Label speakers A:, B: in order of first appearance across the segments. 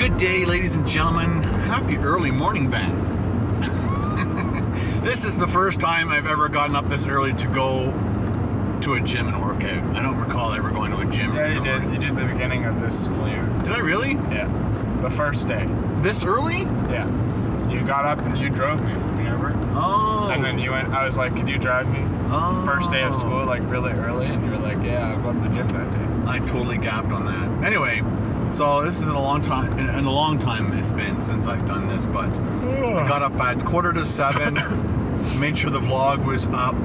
A: Good day, ladies and gentlemen. Happy early morning, Ben. This is the first time I've ever gotten up this early to go to a gym and work out. I don't recall ever going to a gym.
B: Yeah, you did. You did the beginning of this school year.
A: Did I really?
B: Yeah. The first day.
A: This early?
B: Yeah. You got up and you drove me, remember?
A: Oh.
B: And then you went, I was like, could you drive me?
A: Oh.
B: First day of school, like really early, and you were like, yeah, I'm going to the gym that day.
A: I totally gapped on that. Anyway, so this is a long time it's been since I've done this, but I got up at 6:45, made sure the vlog was up,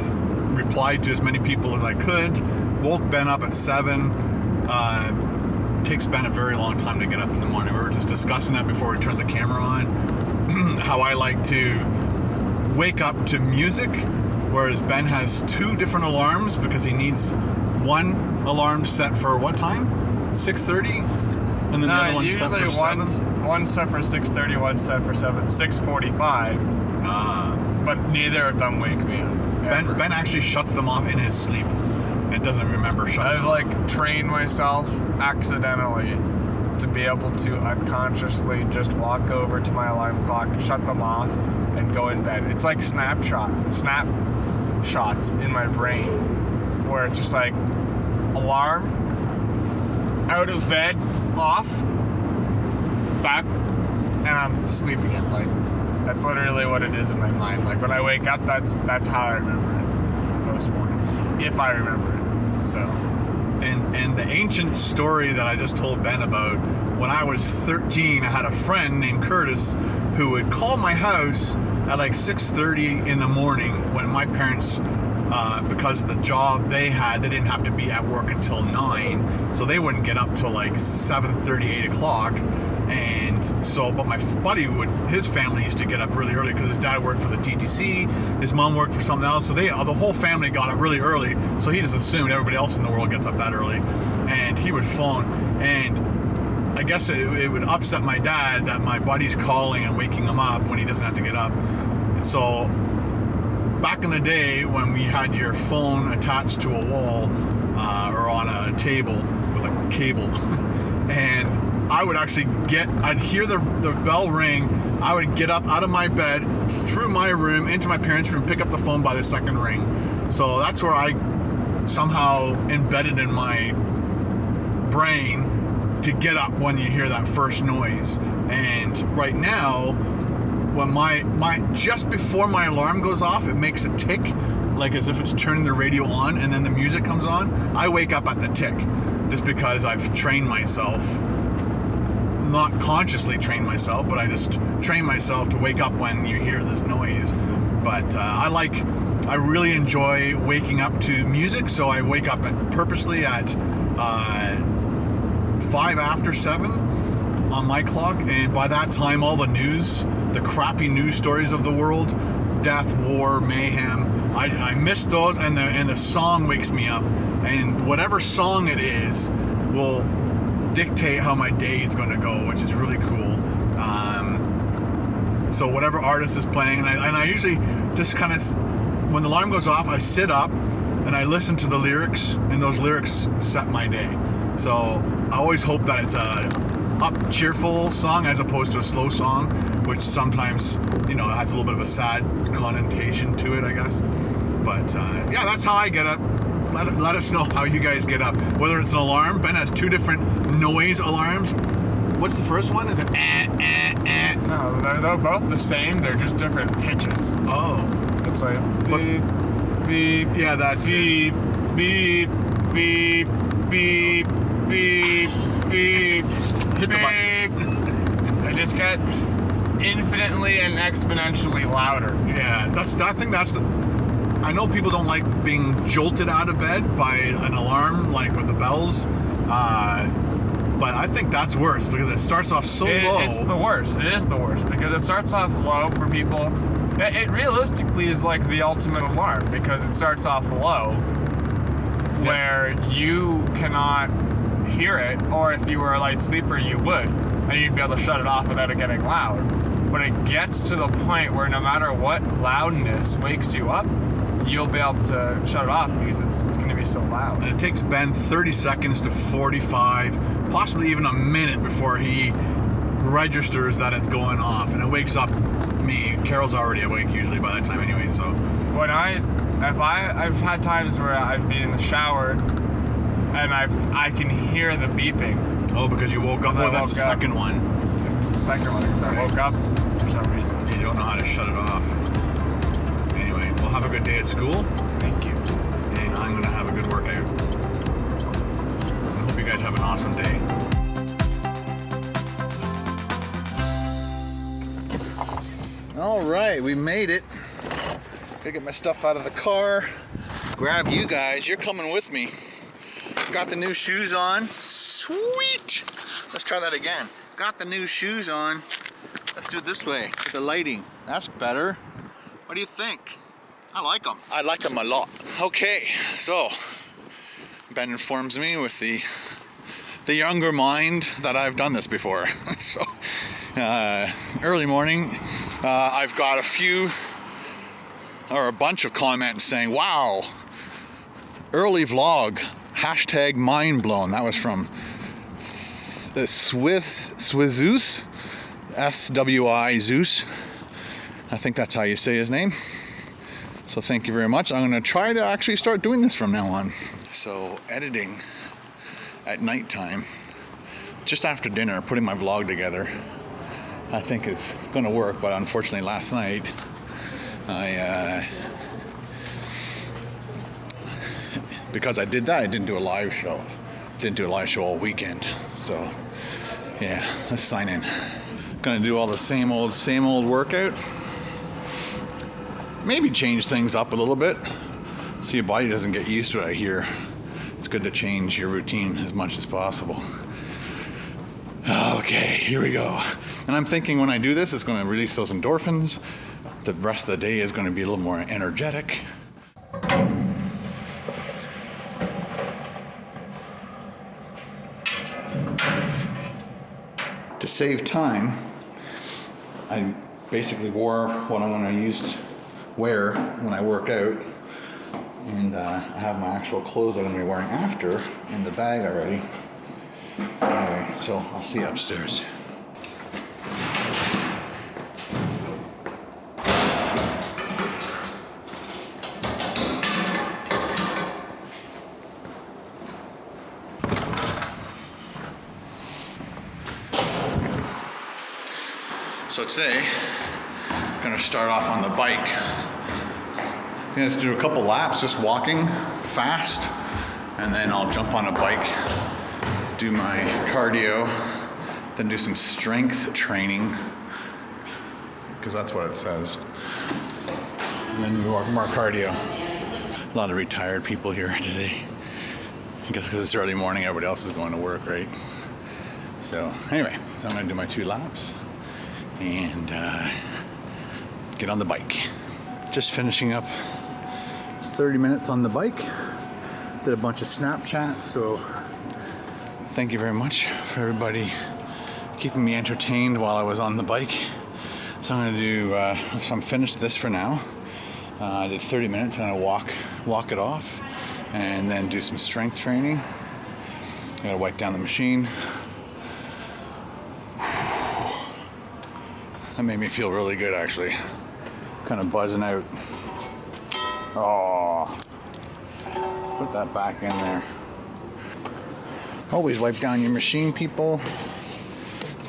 A: replied to as many people as I could, woke Ben up at 7. Takes Ben a very long time to get up in the morning. We were just discussing that before we turned the camera on, how I like to wake up to music, whereas Ben has 2 different alarms because he needs one alarm set for what time? 6:30? And then the other one set for 7?
B: One set for 6:30, one set for 6:45. But neither of them wake me up.
A: Ben actually shuts them off in his sleep and doesn't remember shutting them off.
B: I've trained myself accidentally to be able to unconsciously just walk over to my alarm clock, shut them off, and go in bed. It's like snapshots in my brain where it's just like alarm, out of bed, off, back, and I'm asleep again. That's literally what it is in my mind. When I wake up, that's how I remember it most mornings, if I remember it. So,
A: and the ancient story that I just told Ben about, when I was 13, I had a friend named Curtis who would call my house at 6:30 in the morning when my parents, because of the job they had, they didn't have to be at work until 9, so they wouldn't get up till 7:30, 8 o'clock. And so, but my buddy his family used to get up really early because his dad worked for the TTC, his mom worked for something else, so the whole family got up really early, so he just assumed everybody else in the world gets up that early, and he would phone, and I guess it would upset my dad that my buddy's calling and waking him up when he doesn't have to get up. And so, back in the day when we had your phone attached to a wall or on a table with a cable, and I would actually I'd hear the bell ring, I would get up out of my bed, through my room, into my parents' room, pick up the phone by the second ring. So that's where I somehow embedded in my brain to get up when you hear that first noise. And right now, when just before my alarm goes off, it makes a tick, like as if it's turning the radio on, and then the music comes on. I wake up at the tick, just because I've trained myself, not consciously trained myself, but I just train myself to wake up when you hear this noise. But I really enjoy waking up to music, so I wake up purposely at 7:05 on my clock, and by that time all the news, the crappy news stories of the world, death, war, mayhem, I miss those, and the song wakes me up, and whatever song it is will dictate how my day is going to go, which is really cool. So whatever artist is playing, and I usually just kind of, when the alarm goes off, I sit up and I listen to the lyrics, and those lyrics set my day. So I always hope that it's a cheerful song as opposed to a slow song, which sometimes has a little bit of a sad connotation to it, I guess. But yeah, that's how I get up. Let us know how you guys get up. Whether it's an alarm, Ben has 2 different noise alarms. What's the first one? Is it
B: No, they're both the same. They're just different pitches.
A: Oh.
B: It's like beep, beep.
A: Yeah, that's
B: beep, beep, beep, beep, beep, beep.
A: Hit the button.
B: I just get infinitely and exponentially louder.
A: Yeah, I know people don't like being jolted out of bed by an alarm, with the bells, but I think that's worse because it starts off so low.
B: It's the worst. It is the worst because it starts off low for people. It realistically is like the ultimate alarm because it starts off low, where you cannot hear it, or if you were a light sleeper, you would, and you'd be able to shut it off without it getting loud. But it gets to the point where no matter what loudness wakes you up, you'll be able to shut it off because it's going to be so loud.
A: And it takes Ben 30 seconds to 45, possibly even a minute before he registers that it's going off, and it wakes up me. Carol's already awake usually by that time anyway, so.
B: When I've had times where I've been in the shower and I can hear the beeping.
A: Oh, because you woke up? Oh, that's the second one.
B: This is the second one, because I woke up for some reason.
A: You don't know how to shut it off. Anyway, well, have a good day at school.
B: Thank you.
A: And I'm going to have a good workout. I hope you guys have an awesome day. All right, we made it. Gotta get my stuff out of the car. Grab you guys. You're coming with me. Got the new shoes on. Sweet. Let's try that again. Got the new shoes on. Let's do it this way with the lighting. That's better. What do you think? I like them. I like them a lot. Okay, so Ben informs me with the younger mind that I've done this before. So early morning, I've got a bunch of comments saying, wow, early vlog, hashtag mind blown. That was from Swizus, S-W-I Zeus. I think that's how you say his name. So thank you very much. I'm gonna try to actually start doing this from now on. So editing at nighttime, just after dinner, putting my vlog together, I think is gonna work, but unfortunately last night, because I did that, I didn't do a live show. Didn't do a live show all weekend. So yeah, let's sign in. Gonna do all the same old workout. Maybe change things up a little bit so your body doesn't get used to it. I hear it's good to change your routine as much as possible. Okay, here we go. And I'm thinking when I do this, it's going to release those endorphins. The rest of the day is going to be a little more energetic. To save time, I basically wore what I'm going to wear when I work out, and I have my actual clothes I'm going to be wearing after in the bag already. Anyway, so I'll see you upstairs. So today, I'm gonna start off on the bike. I'm gonna do a couple laps, just walking fast, and then I'll jump on a bike, do my cardio, then do some strength training, because that's what it says. And then more cardio. A lot of retired people here today. I guess because it's early morning, everybody else is going to work, right? So anyway, so I'm gonna do my 2 laps and get on the bike. Just finishing up 30 minutes on the bike. Did a bunch of Snapchats, so thank you very much for everybody keeping me entertained while I was on the bike. So I'm gonna do, so I'm finished this for now. I did 30 minutes, I'm gonna walk it off and then do some strength training. I gotta wipe down the machine. That made me feel really good, actually. Kind of buzzing out. Oh, put that back in there. Always wipe down your machine, people.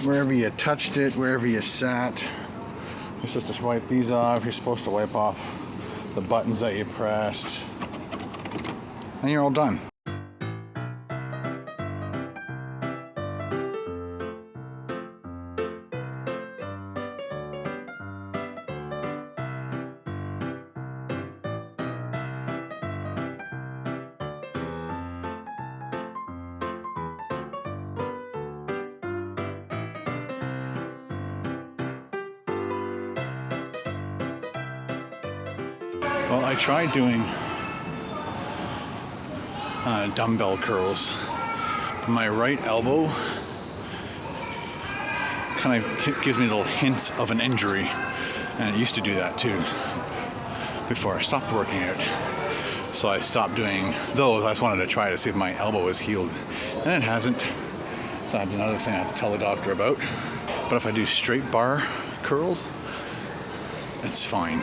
A: Wherever you touched it, wherever you sat. You're supposed to wipe these off. You're supposed to wipe off the buttons that you pressed. And you're all done. Well, I tried doing dumbbell curls. My right elbow kind of gives me little hints of an injury, and it used to do that too before I stopped working out. So I stopped doing those. I just wanted to try to see if my elbow was healed, and it hasn't. So that's another thing I have to tell the doctor about. But if I do straight bar curls, it's fine.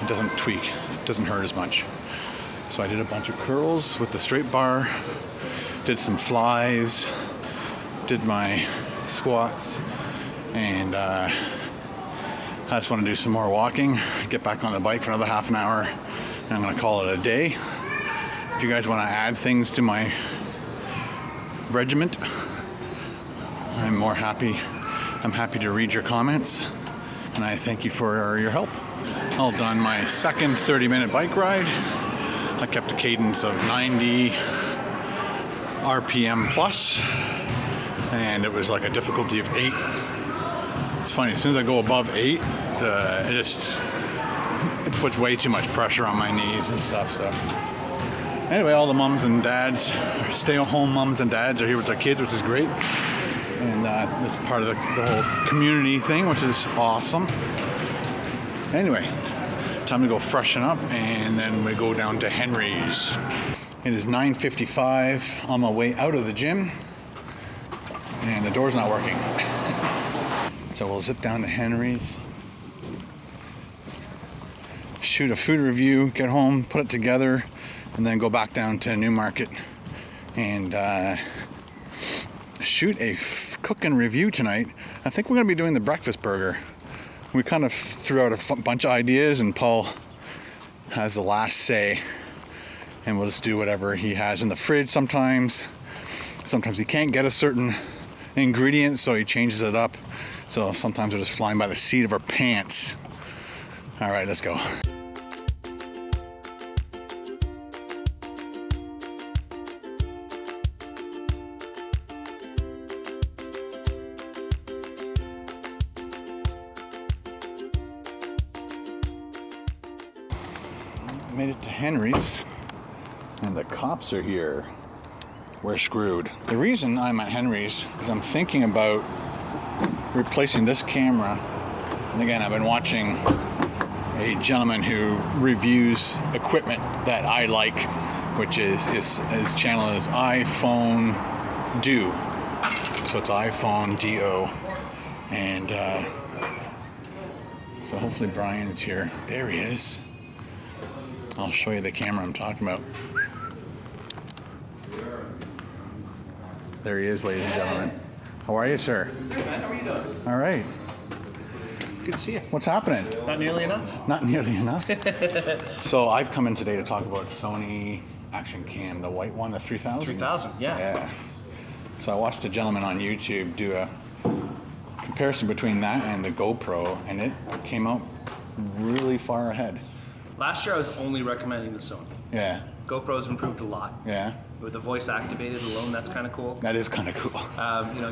A: It doesn't tweak, it doesn't hurt as much. So I did a bunch of curls with the straight bar, did some flies, did my squats, and I just want to do some more walking, get back on the bike for another half an hour, and I'm going to call it a day. If you guys want to add things to my regiment, I'm happy to read your comments, and I thank you for your help. All done my second 30-minute bike ride. I kept a cadence of 90 RPM plus, and it was like a difficulty of 8. It's funny, as soon as I go above 8, it puts way too much pressure on my knees and stuff. So anyway, all the mums and dads, stay-at-home mums and dads are here with their kids, which is great. And that's part of the whole community thing, which is awesome. Anyway, time to go freshen up, and then we go down to Henry's. It is 9:55 on my way out of the gym, and the door's not working. So we'll zip down to Henry's, shoot a food review, get home, put it together, and then go back down to Newmarket and shoot a cooking review tonight. I think we're going to be doing the breakfast burger. We kind of threw out a bunch of ideas, and Paul has the last say, and we'll just do whatever he has in the fridge. Sometimes he can't get a certain ingredient, so he changes it up. So sometimes we're just flying by the seat of our pants. All right, let's go. Made it to Henry's, and the cops are here. We're screwed. The reason I'm at Henry's is I'm thinking about replacing this camera. And again, I've been watching a gentleman who reviews equipment that I like, which is his channel is iPhone Do. So it's iPhone DO. And so hopefully Brian is here. There he is. I'll show you the camera I'm talking about. There he is, ladies and gentlemen. How are you, sir?
C: Good, man. How are you doing?
A: All right.
C: Good to see you.
A: What's happening?
C: Not nearly enough.
A: Not nearly enough. So I've come in today to talk about Sony Action Cam, the white one, the 3000.
C: 3000, yeah.
A: Yeah. So I watched a gentleman on YouTube do a comparison between that and the GoPro, and it came out really far ahead.
C: Last year I was only recommending the Sony.
A: Yeah.
C: GoPro's improved a lot.
A: Yeah.
C: With the voice activated alone, that's kind of cool.
A: That is kind of cool.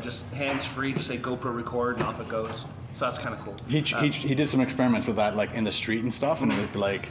C: Just hands-free, just say GoPro record and off it goes. So that's kind of cool.
A: He did some experiments with that, like in the street and stuff, and it would be like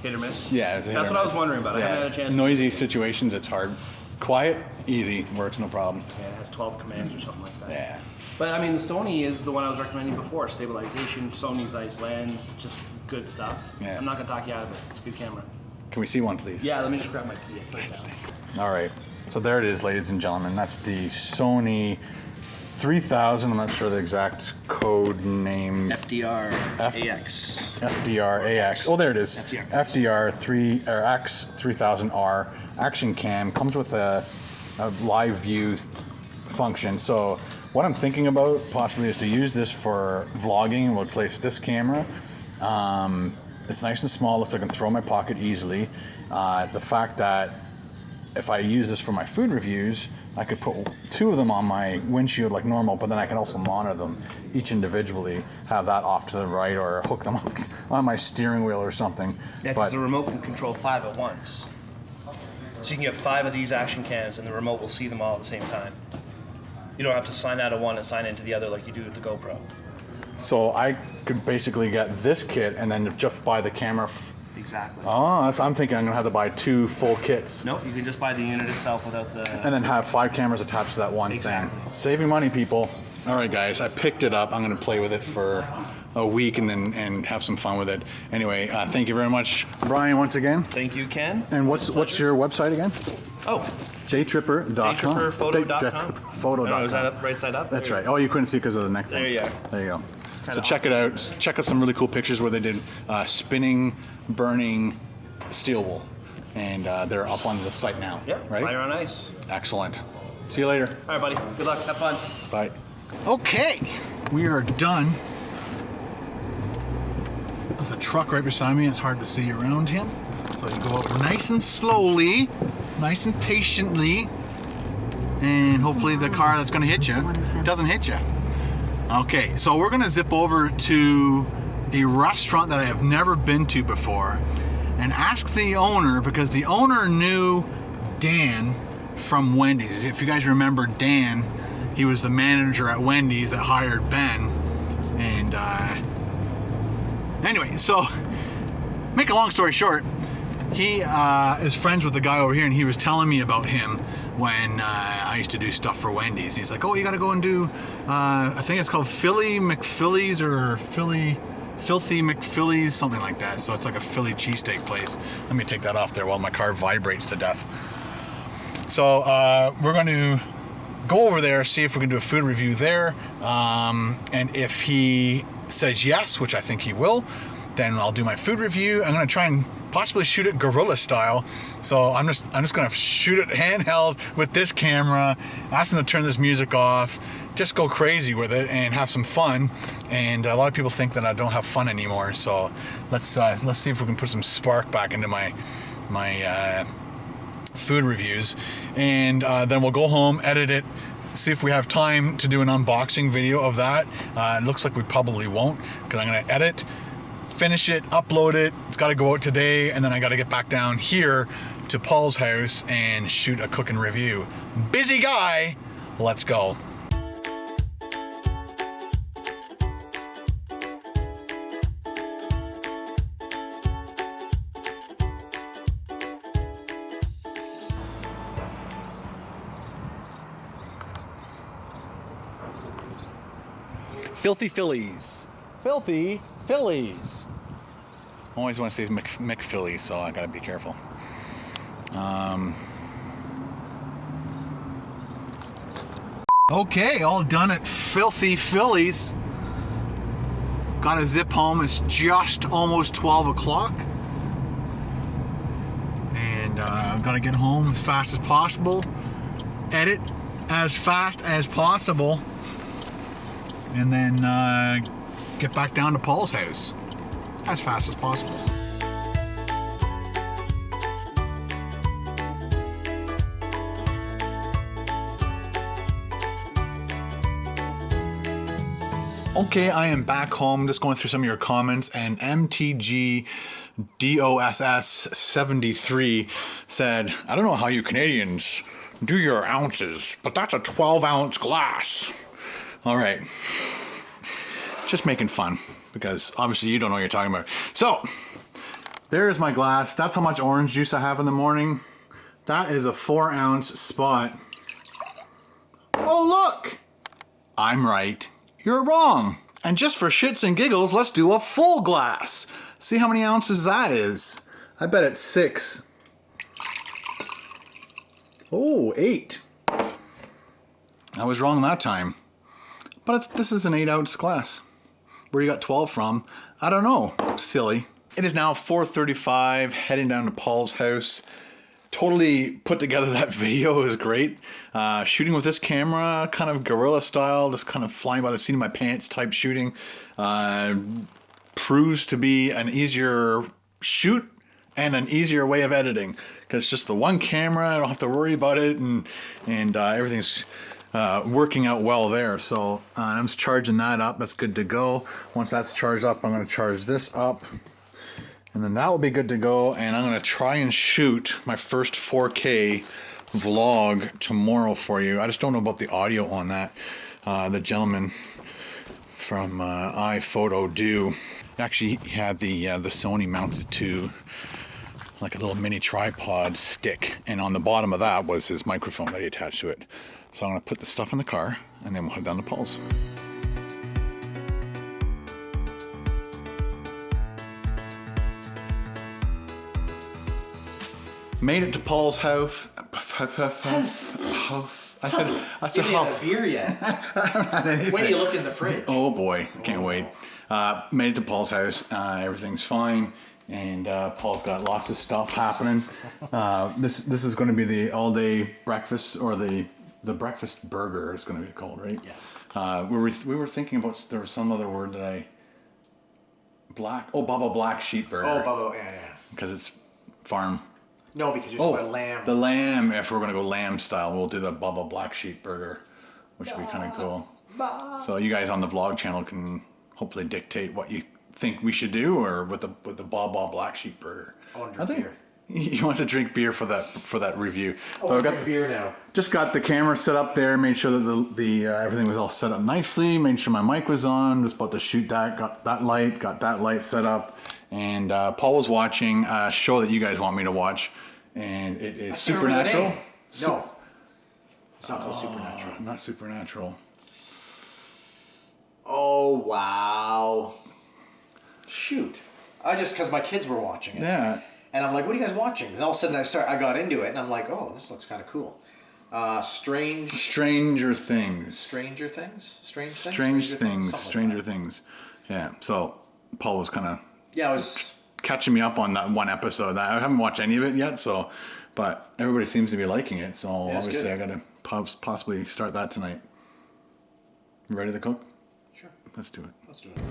C: hit or miss.
A: Yeah, it's a hit
C: that's
A: or
C: what I
A: miss.
C: was wondering about.
A: Yeah.
C: I haven't had a chance.
A: Noisy situations, it's hard. Quiet, easy, works no problem.
C: Yeah, it has 12 commands or something like that.
A: Yeah.
C: But I mean, the Sony is the one I was recommending before. Stabilization, Sony's ice lens, just good stuff.
A: Yeah.
C: I'm not gonna talk you out of it. It's a good camera.
A: Can we see one, please?
C: Yeah, let me just grab my key and put it down.
A: All right. So there it is, ladies and gentlemen. That's the Sony 3000. I'm not sure the exact code name.
C: FDR AX.
A: FDR AX. Oh, there it is.
C: FDR
A: X 3000R Action Cam. Comes with a live view function. So what I'm thinking about possibly is to use this for vlogging. We'll place this camera. It's nice and small, looks like I can throw in my pocket easily. The fact that if I use this for my food reviews, I could put 2 of them on my windshield like normal, but then I can also monitor them each individually, have that off to the right, or hook them up on my steering wheel or something.
C: Yeah, because the remote can control 5 at once. So you can get 5 of these action cams and the remote will see them all at the same time. You don't have to sign out of one and sign into the other like you do with the GoPro.
A: So I could basically get this kit and then just buy the camera.
C: Exactly.
A: Oh, I'm thinking I'm gonna have to buy 2 full kits.
C: Nope, you can just buy the unit itself without the...
A: And then have 5 cameras attached to that one thing. Saving money, people. All right, guys, I picked it up. I'm gonna play with it for a week and have some fun with it. Anyway, thank you very much, Brian, once again.
C: Thank you, Ken.
A: And what's your website again?
C: Oh, jtripper.com.
B: jtripperphoto.com.
C: Photo.com.
B: Is that up, right side up?
C: That's right. Oh, you couldn't see because of the neck thing.
B: There you go.
C: There you go. So
B: kinda
C: check it out. Check out some really cool pictures where they did spinning, burning steel wool. And they're up on the site now.
B: Yeah,
C: right?
B: fire on ice.
C: Excellent. See you later.
B: All right, buddy. Good luck. Have fun.
C: Bye. Okay, we are done. There's a truck right beside me. It's hard to see around him. So you go up nice and slowly, nice and patiently, and hopefully the car that's going to hit you doesn't hit you. Okay, so we're going to zip over to a restaurant that I have never been to before and ask the owner, because the owner knew Dan from Wendy's. If you guys remember Dan, he was the manager at Wendy's that hired Ben. And anyway, so make a long story short, he is friends with the guy over here, and he was telling me about him when I used to do stuff for Wendy's. And he's like, oh, you got to go and do, I think it's called Philly McPhillies or Filthy McPhillies, something like that. So it's like a Philly cheesesteak place. Let me take that off there while my car vibrates to death. So we're going to go over there, see if we can do a food review there. And if he says yes, which I think he will, then I'll do my food review. I'm going to try and possibly shoot it guerrilla style. So I'm just going to shoot it handheld with this camera, ask him to turn this music off, just go crazy with it and have some fun. And a lot of people think that I don't have fun anymore. So let's see if we can put some spark back into my food reviews. And then we'll go home, edit it, see if we have time to do an unboxing video of that. It looks like we probably won't, because I'm going to edit, finish it, upload it. It's got to go out today, and then I got to get back down here to Paul's house and shoot a cooking review. Busy guy. Let's go. Filthy Phillies. Filthy Phillies. Always want to say McPhilly, so I gotta be careful. Okay, all done at Filthy Phillies. Gotta zip home. It's just almost 12 o'clock. And gotta get home as fast as possible. Edit as fast as possible. And then get back down to Paul's house as fast as possible. Okay, I am back home, just going through some of your comments, and MTG DOSS73 said, I don't know how you Canadians do your ounces, but that's a 12-ounce glass. All right, just making fun, because obviously you don't know what you're talking about. So there's my glass. That's how much orange juice I have in the morning. That is a 4-ounce spot. Oh, look, I'm right, you're wrong. And just for shits and giggles, let's do a full glass. See how many ounces that is. I bet it's 6. Oh, 8. I was wrong that time. But this is an 8-ounce glass. Where you got 12 from, I don't know. Silly. It is now 4:35, heading down to Paul's house. Totally put together that video. It was great. Shooting with this camera, kind of guerrilla style, just kind of flying by the seat of my pants type shooting. Proves to be an easier shoot and an easier way of editing. Because it's just the one camera, I don't have to worry about it, and everything's working out well there. So I'm just charging that up. That's good to go. Once that's charged up, I'm going to charge this up, and then that will be good to go. And I'm going to try and shoot my first 4K vlog tomorrow for you. I just don't know about the audio on that. The gentleman from iPhoto do actually had the Sony mounted to like a little mini tripod stick, and on the bottom of that was his microphone that he attached to it. So I'm going to put the stuff in the car, and then we'll head down to Paul's. Made it to Paul's house. I said
D: You didn't have
C: house.
D: a beer yet.
C: I haven't had anything.
D: When do you look in the fridge?
C: Oh boy, I can't wait. Made it to Paul's house. Everything's fine, and Paul's got lots of stuff happening. This is going to be the all-day breakfast, or the breakfast burger is going to be called, right?
D: Yes.
C: We were thinking about, there was some other word that Bubba Black Sheep Burger.
D: Oh, Bubba, yeah.
C: Because it's farm.
D: No, because you're talking about lamb.
C: The lamb. If we're gonna go lamb style, we'll do the Bubba Black Sheep Burger, which would be kind of cool. So you guys on the vlog channel can hopefully dictate what you think we should do, or with the Bubba Black Sheep Burger.
D: I want to drink beer.
C: He wants to drink beer for that review.
D: I want to drink beer now.
C: Just got the camera set up there. Made sure that the everything was all set up nicely. Made sure my mic was on. Just about to shoot that. Got that light set up. And Paul was watching a show that you guys want me to watch, and it is Supernatural.
D: No, it's not called Supernatural.
C: Not Supernatural.
D: Oh wow! Shoot! Because my kids were watching it.
C: Yeah.
D: And I'm like, what are you guys watching? And all of a sudden I got into it, and I'm like, oh, this looks kind of cool.
C: Stranger Things.
D: Stranger Things?
C: Stranger Things. Yeah. So Paul was kind of
D: I was
C: catching me up on that one episode. I haven't watched any of it yet, but everybody seems to be liking it. So obviously I got to possibly start that tonight. You ready to cook?
D: Sure.
C: Let's do it.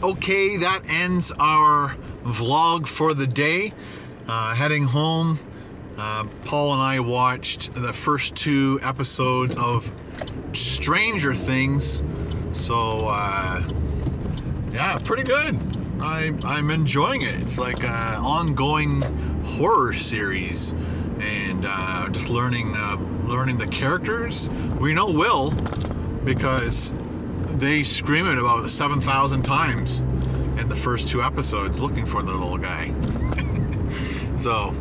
A: Okay, that ends our vlog for the day. Heading home, Paul and I watched the first 2 episodes of Stranger Things. So, yeah, pretty good. I'm enjoying it. It's like an ongoing horror series, and just learning the characters. We know Will because they scream it about 7,000 times in the first 2 episodes looking for the little guy. So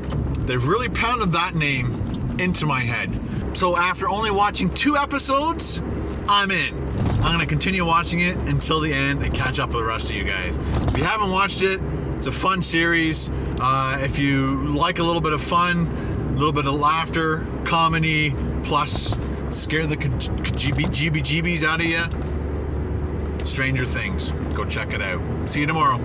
A: they've really pounded that name into my head. So after only watching 2 episodes, I'm in. I'm gonna continue watching it until the end and catch up with the rest of you guys. If you haven't watched it, it's a fun series. If you like a little bit of fun, a little bit of laughter, comedy, plus scare the GBGBs out of you, Stranger Things. Go check it out. See you tomorrow.